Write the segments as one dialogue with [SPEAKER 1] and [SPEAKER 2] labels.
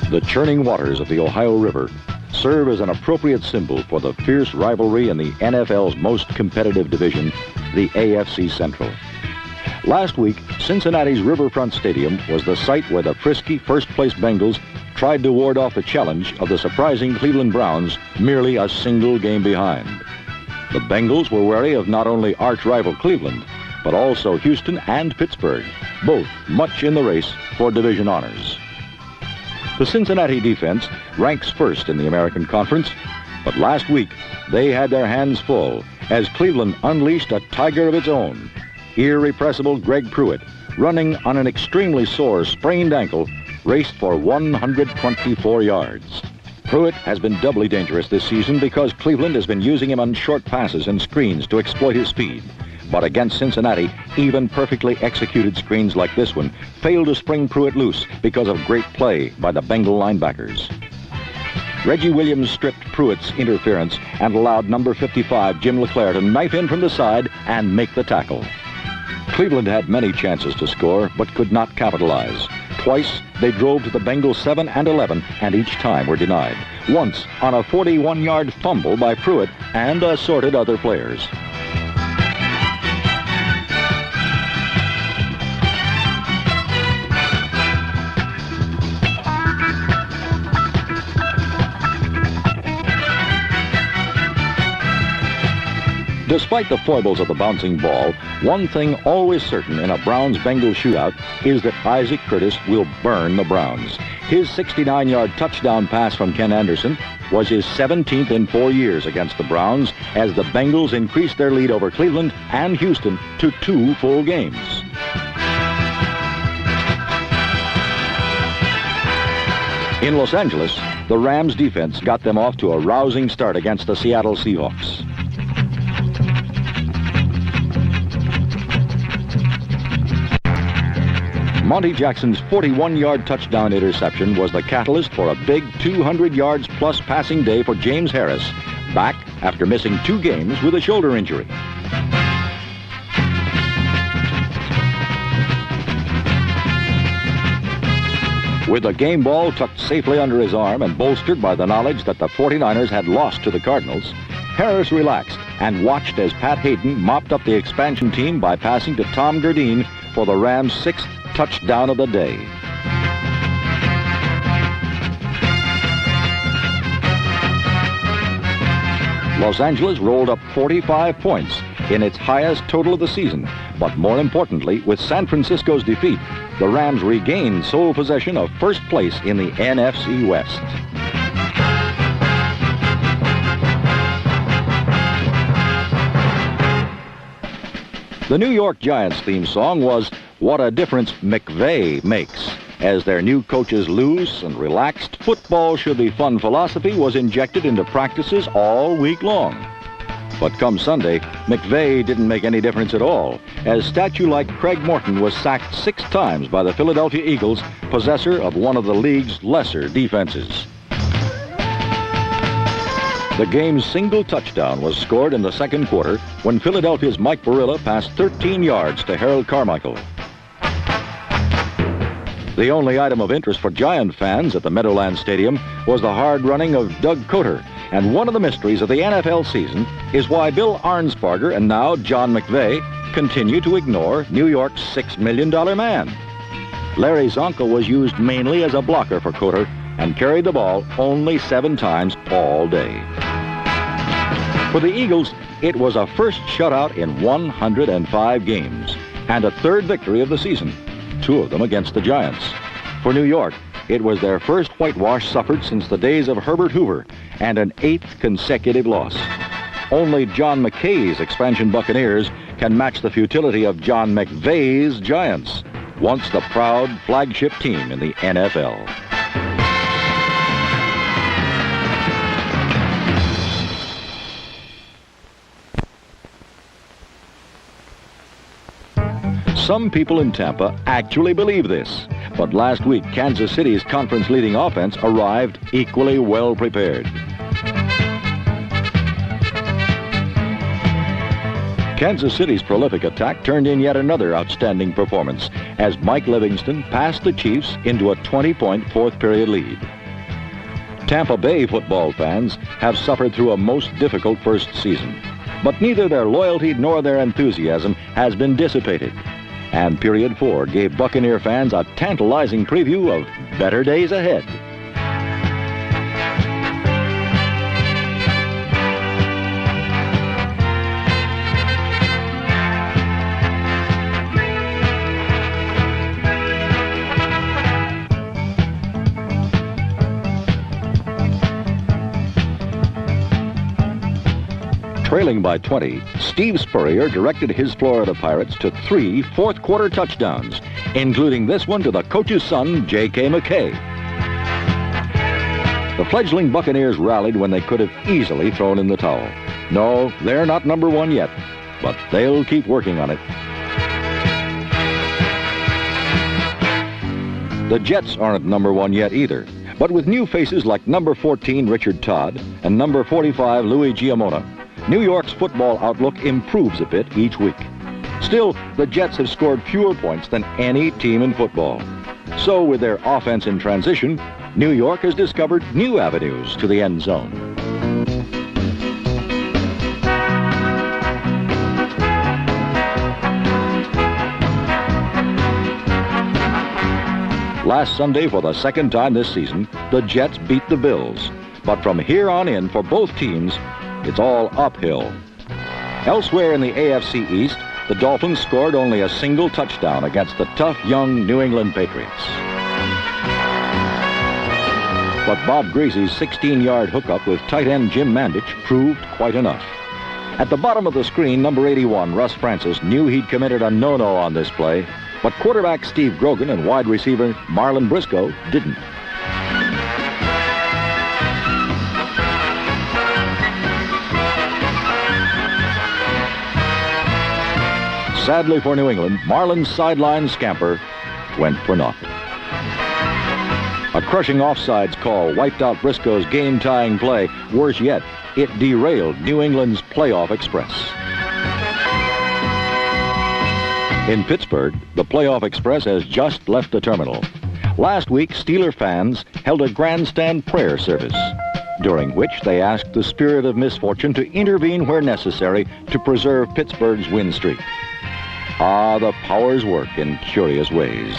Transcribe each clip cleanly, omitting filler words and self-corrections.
[SPEAKER 1] The churning waters of the Ohio River serve as an appropriate symbol for the fierce rivalry in the NFL's most competitive division, the AFC Central. Last week, Cincinnati's Riverfront Stadium was the site where the frisky first-place Bengals tried to ward off the challenge of the surprising Cleveland Browns, merely a single game behind. The Bengals were wary of not only arch-rival Cleveland, but also Houston and Pittsburgh, both much in the race for division honors. The Cincinnati defense ranks first in the American Conference, but last week they had their hands full as Cleveland unleashed a tiger of its own. Irrepressible Greg Pruitt, running on an extremely sore sprained ankle, raced for 124 yards. Pruitt has been doubly dangerous this season because Cleveland has been using him on short passes and screens to exploit his speed. But against Cincinnati, even perfectly executed screens like this one failed to spring Pruitt loose because of great play by the Bengal linebackers. Reggie Williams stripped Pruitt's interference and allowed number 55, Jim LeClaire, to knife in from the side and make the tackle. Cleveland had many chances to score, but could not capitalize. Twice, they drove to the Bengals 7 and 11, and each time were denied. Once, on a 41-yard fumble by Pruitt and assorted other players. Despite the foibles of the bouncing ball, one thing always certain in a Browns-Bengals shootout is that Isaac Curtis will burn the Browns. His 69-yard touchdown pass from Ken Anderson was his 17th in 4 years against the Browns as the Bengals increased their lead over Cleveland and Houston to 2 full games. In Los Angeles, the Rams defense got them off to a rousing start against the Seattle Seahawks. Monty Jackson's 41-yard touchdown interception was the catalyst for a big 200 yards plus passing day for James Harris, back after missing 2 games with a shoulder injury. With the game ball tucked safely under his arm and bolstered by the knowledge that the 49ers had lost to the Cardinals, Harris relaxed and watched as Pat Hayden mopped up the expansion team by passing to Tom Gerdine for the Rams' 6th touchdown of the day. Los Angeles rolled up 45 points in its highest total of the season, but more importantly, with San Francisco's defeat, the Rams regained sole possession of first place in the NFC West. The New York Giants theme song was "What a Difference McVay Makes." As their new coach's loose and relaxed football should be fun philosophy was injected into practices all week long. But come Sunday, McVay didn't make any difference at all, as statue-like Craig Morton was sacked 6 times by the Philadelphia Eagles, possessor of one of the league's lesser defenses. The game's single touchdown was scored in the second quarter when Philadelphia's Mike Barilla passed 13 yards to Harold Carmichael. The only item of interest for Giant fans at the Meadowlands Stadium was the hard running of Doug Cotter, and one of the mysteries of the NFL season is why Bill Arnsparger and now John McVay continue to ignore New York's $6 million man. Larry Zonka was used mainly as a blocker for Cotter and carried the ball only 7 times all day. For the Eagles, it was a first shutout in 105 games and a 3rd victory of the season, 2 of them against the Giants. For New York, it was their first whitewash suffered since the days of Herbert Hoover and an 8th consecutive loss. Only John McKay's expansion Buccaneers can match the futility of John McVay's Giants, once the proud flagship team in the NFL. Some people in Tampa actually believe this, but last week Kansas City's conference-leading offense arrived equally well prepared. Kansas City's prolific attack turned in yet another outstanding performance as Mike Livingston passed the Chiefs into a 20-point fourth-period lead. Tampa Bay football fans have suffered through a most difficult first season, but neither their loyalty nor their enthusiasm has been dissipated. And Period 4 gave Buccaneer fans a tantalizing preview of better days ahead. Trailing by 20, Steve Spurrier directed his Florida Pirates to 3 fourth-quarter touchdowns, including this one to the coach's son, J.K. McKay. The fledgling Buccaneers rallied when they could have easily thrown in the towel. No, they're not number one yet, but they'll keep working on it. The Jets aren't number one yet either, but with new faces like number 14 Richard Todd and number 45 Louis Giamona, New York's football outlook improves a bit each week. Still, the Jets have scored fewer points than any team in football. So with their offense in transition, New York has discovered new avenues to the end zone. Last Sunday, for the second time this season, the Jets beat the Bills. But from here on in, for both teams, it's all uphill. Elsewhere in the AFC East, the Dolphins scored only a single touchdown against the tough young New England Patriots. But Bob Greasy's 16-yard hookup with tight end Jim Mandich proved quite enough. At the bottom of the screen, number 81, Russ Francis, knew he'd committed a no-no on this play, but quarterback Steve Grogan and wide receiver Marlon Briscoe didn't. Sadly for New England, Marlon's sideline scamper went for naught. A crushing offsides call wiped out Briscoe's game-tying play. Worse yet, it derailed New England's playoff express. In Pittsburgh, the playoff express has just left the terminal. Last week, Steeler fans held a grandstand prayer service, during which they asked the spirit of misfortune to intervene where necessary to preserve Pittsburgh's win streak. Ah, the powers work in curious ways.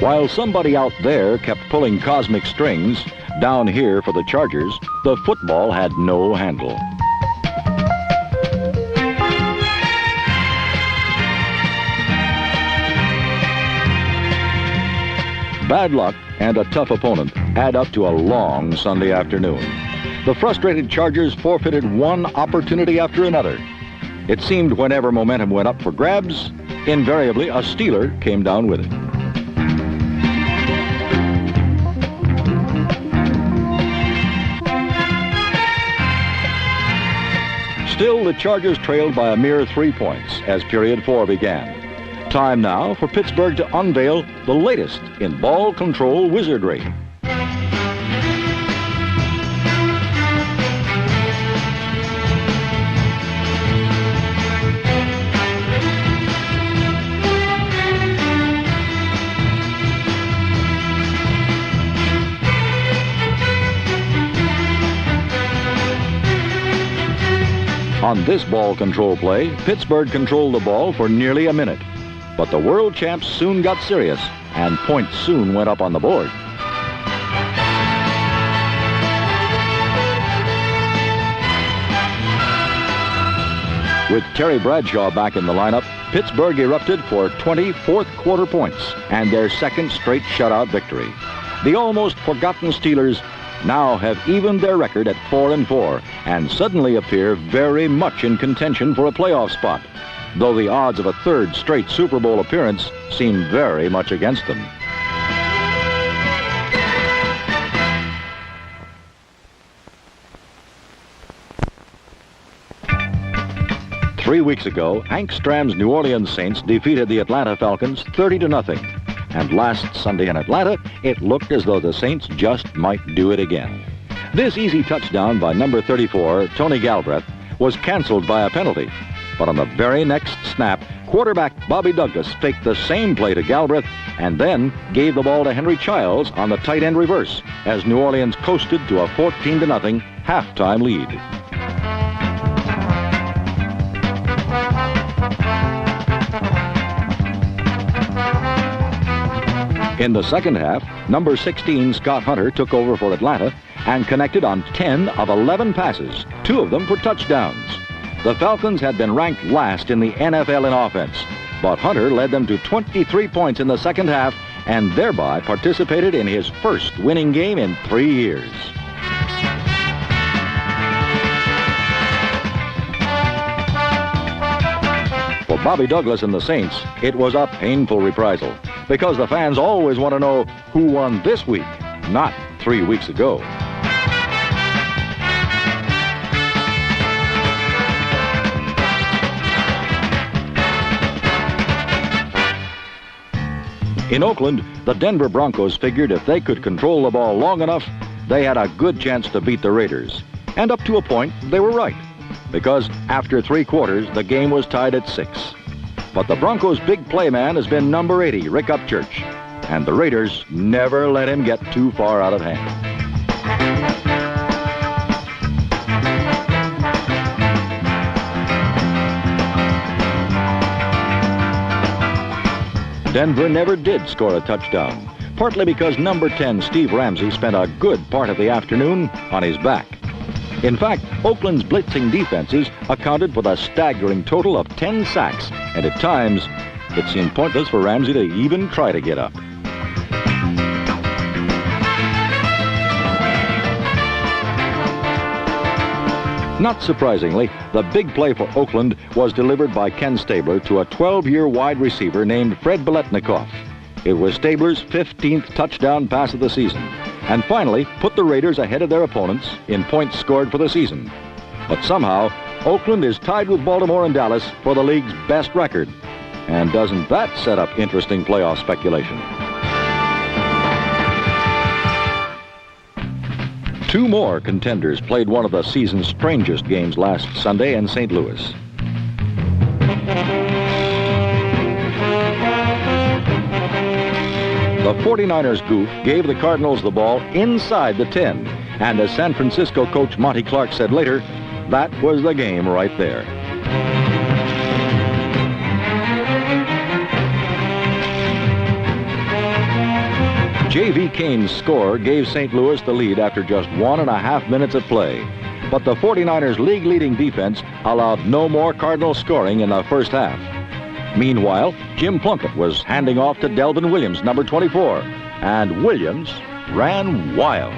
[SPEAKER 1] While somebody out there kept pulling cosmic strings, down here for the Chargers, the football had no handle. Bad luck and a tough opponent add up to a long Sunday afternoon. The frustrated Chargers forfeited one opportunity after another. It seemed whenever momentum went up for grabs, invariably a Steeler came down with it. Still, the Chargers trailed by a mere 3 points as period 4 began. Time now for Pittsburgh to unveil the latest in ball control wizardry. On this ball control play, Pittsburgh controlled the ball for nearly a minute. But the world champs soon got serious, and points soon went up on the board. With Terry Bradshaw back in the lineup, Pittsburgh erupted for 20 fourth-quarter points and their second straight shutout victory. The almost forgotten Steelers now have evened their record at 4-4 and suddenly appear very much in contention for a playoff spot, though the odds of a third straight Super Bowl appearance seem very much against them. 3 weeks ago, Hank Stram's New Orleans Saints defeated the Atlanta Falcons 30-0. And last Sunday in Atlanta, it looked as though the Saints just might do it again. This easy touchdown by number 34, Tony Galbraith, was canceled by a penalty. But on the very next snap, quarterback Bobby Douglas faked the same play to Galbraith and then gave the ball to Henry Childs on the tight end reverse as New Orleans coasted to a 14-0 halftime lead. In the second half, number 16, Scott Hunter, took over for Atlanta and connected on 10 of 11 passes, 2 of them for touchdowns. The Falcons had been ranked last in the NFL in offense, but Hunter led them to 23 points in the second half and thereby participated in his first winning game in 3 years. For Bobby Douglas and the Saints, it was a painful reprisal because the fans always want to know who won this week, not 3 weeks ago. In Oakland, the Denver Broncos figured if they could control the ball long enough, they had a good chance to beat the Raiders. And up to a point, they were right, because after 3 quarters, the game was tied at 6. But the Broncos' big play man has been number 80, Rick Upchurch, and the Raiders never let him get too far out of hand. Denver never did score a touchdown, partly because number 10, Steve Ramsey, spent a good part of the afternoon on his back. In fact, Oakland's blitzing defenses accounted for the staggering total of 10 sacks, and at times, it seemed pointless for Ramsey to even try to get up. Not surprisingly, the big play for Oakland was delivered by Ken Stabler to a 12-year wide receiver named Fred Biletnikoff. It was Stabler's 15th touchdown pass of the season, and finally put the Raiders ahead of their opponents in points scored for the season. But somehow, Oakland is tied with Baltimore and Dallas for the league's best record. And doesn't that set up interesting playoff speculation? 2 more contenders played one of the season's strangest games last Sunday in St. Louis. The 49ers goof gave the Cardinals the ball inside the 10, and as San Francisco coach Monty Clark said later, that was the game right there. J.V. Kane's score gave St. Louis the lead after just 1.5 minutes of play. But the 49ers' league-leading defense allowed no more Cardinal scoring in the first half. Meanwhile, Jim Plunkett was handing off to Delvin Williams, number 24, and Williams ran wild.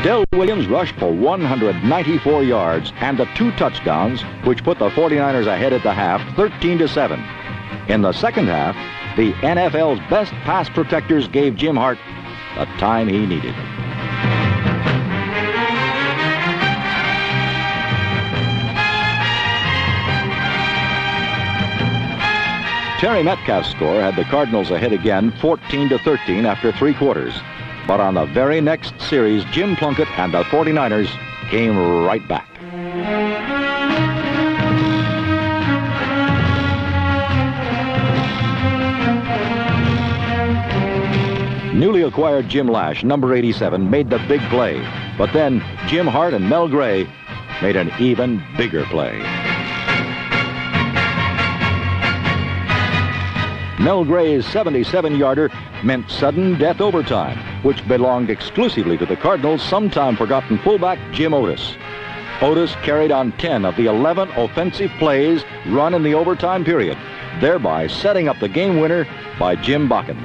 [SPEAKER 1] Del Williams rushed for 194 yards and the 2 touchdowns, which put the 49ers ahead at the half, 13-7. In the second half, the NFL's best pass protectors gave Jim Hart the time he needed. Terry Metcalf's score had the Cardinals ahead again, 14-13 after 3 quarters. But on the very next series, Jim Plunkett and the 49ers came right back. Newly acquired Jim Lash, number 87, made the big play. But then Jim Hart and Mel Gray made an even bigger play. Mel Gray's 77-yarder meant sudden death overtime, which belonged exclusively to the Cardinals' sometime forgotten fullback, Jim Otis. Otis carried on 10 of the 11 offensive plays run in the overtime period, thereby setting up the game winner by Jim Bakken.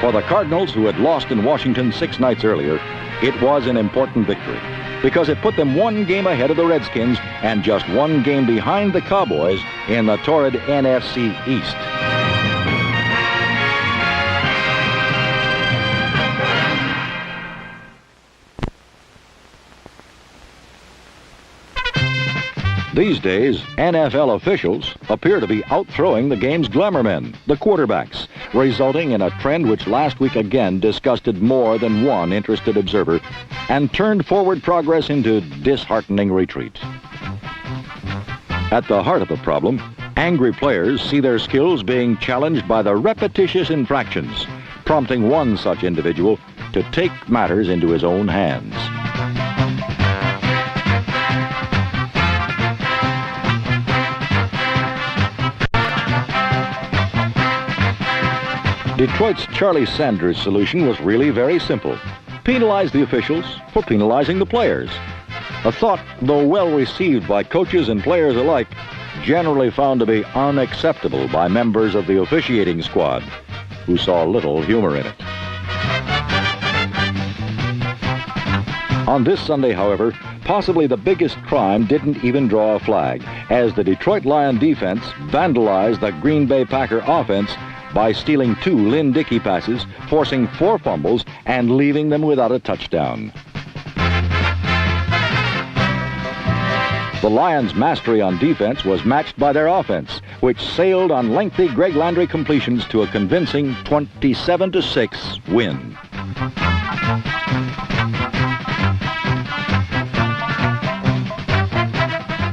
[SPEAKER 1] For the Cardinals, who had lost in Washington 6 nights earlier, it was an important victory. because it put them one game ahead of the Redskins and just one game behind the Cowboys in the torrid NFC East. These days, NFL officials appear to be outthrowing the game's glamour men, the quarterbacks, resulting in a trend which last week again disgusted more than one interested observer and turned forward progress into disheartening retreat. At the heart of the problem, angry players see their skills being challenged by the repetitious infractions, prompting one such individual to take matters into his own hands. Detroit's Charlie Sanders solution was really very simple. Penalize the officials for penalizing the players. A thought, though well received by coaches and players alike, generally found to be unacceptable by members of the officiating squad, who saw little humor in it. On this Sunday, however, possibly the biggest crime didn't even draw a flag, as the Detroit Lion defense vandalized the Green Bay Packer offense by stealing 2 Lynn Dickey passes, forcing 4 fumbles, and leaving them without a touchdown. The Lions' mastery on defense was matched by their offense, which sailed on lengthy Greg Landry completions to a convincing 27-6 win.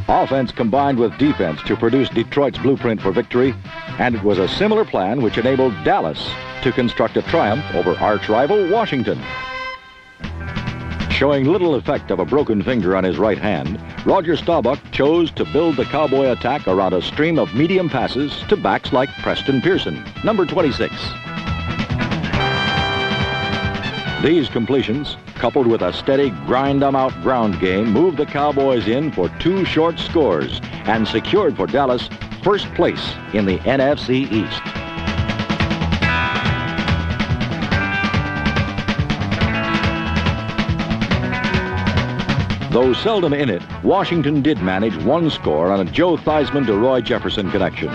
[SPEAKER 1] Offense combined with defense to produce Detroit's blueprint for victory, and it was a similar plan which enabled Dallas to construct a triumph over arch-rival Washington. Showing little effect of a broken finger on his right hand, Roger Staubach chose to build the Cowboy attack around a stream of medium passes to backs like Preston Pearson, number 26. These completions, coupled with a steady grind-'em-out ground game, moved the Cowboys in for 2 short scores and secured for Dallas first place in the NFC East. Though seldom in it, Washington did manage 1 score on a Joe Theismann to Roy Jefferson connection.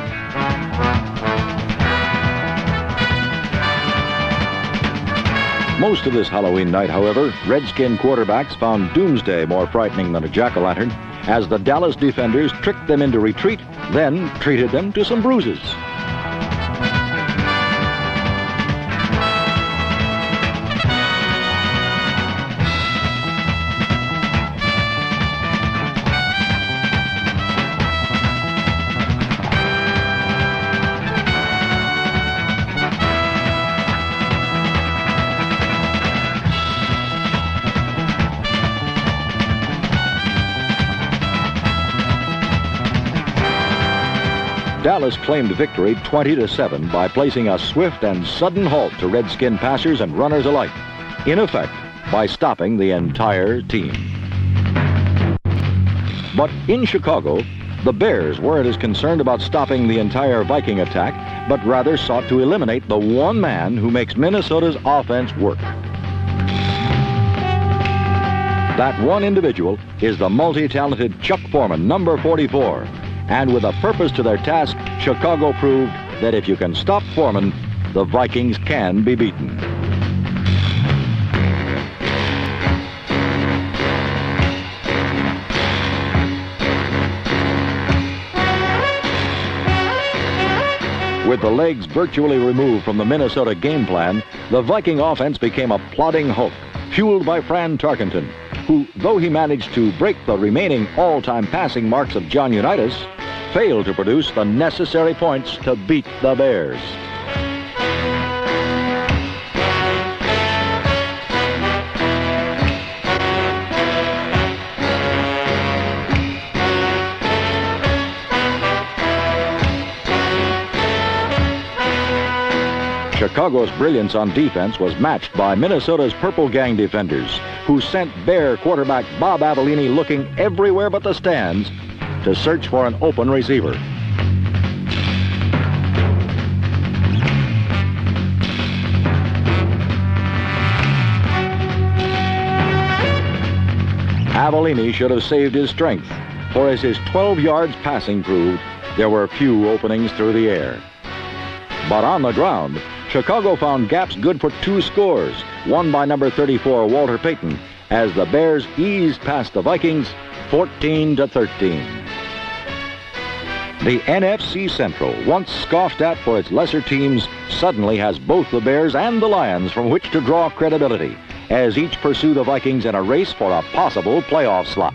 [SPEAKER 1] Most of this Halloween night, however, Redskin quarterbacks found doomsday more frightening than a jack-o'-lantern, as the Dallas defenders tricked them into retreat, then treated them to some bruises. Dallas claimed victory 20-7 by placing a swift and sudden halt to Redskin passers and runners alike, in effect, by stopping the entire team. But in Chicago, the Bears weren't as concerned about stopping the entire Viking attack, but rather sought to eliminate the one man who makes Minnesota's offense work. That one individual is the multi-talented Chuck Foreman, number 44. And with a purpose to their task, Chicago proved that if you can stop Foreman, the Vikings can be beaten. With the legs virtually removed from the Minnesota game plan, the Viking offense became a plodding hulk, fueled by Fran Tarkenton, who, though he managed to break the remaining all-time passing marks of John Unitas, failed to produce the necessary points to beat the Bears. Chicago's brilliance on defense was matched by Minnesota's Purple Gang defenders, who sent Bear quarterback Bob Avellini looking everywhere but the stands to search for an open receiver. Avellini should have saved his strength, for as his 12 yards passing proved, there were few openings through the air. But on the ground, Chicago found gaps good for 2 scores, one by number 34, Walter Payton, as the Bears eased past the Vikings 14-13. The NFC Central, once scoffed at for its lesser teams, suddenly has both the Bears and the Lions from which to draw credibility, as each pursue the Vikings in a race for a possible playoff slot.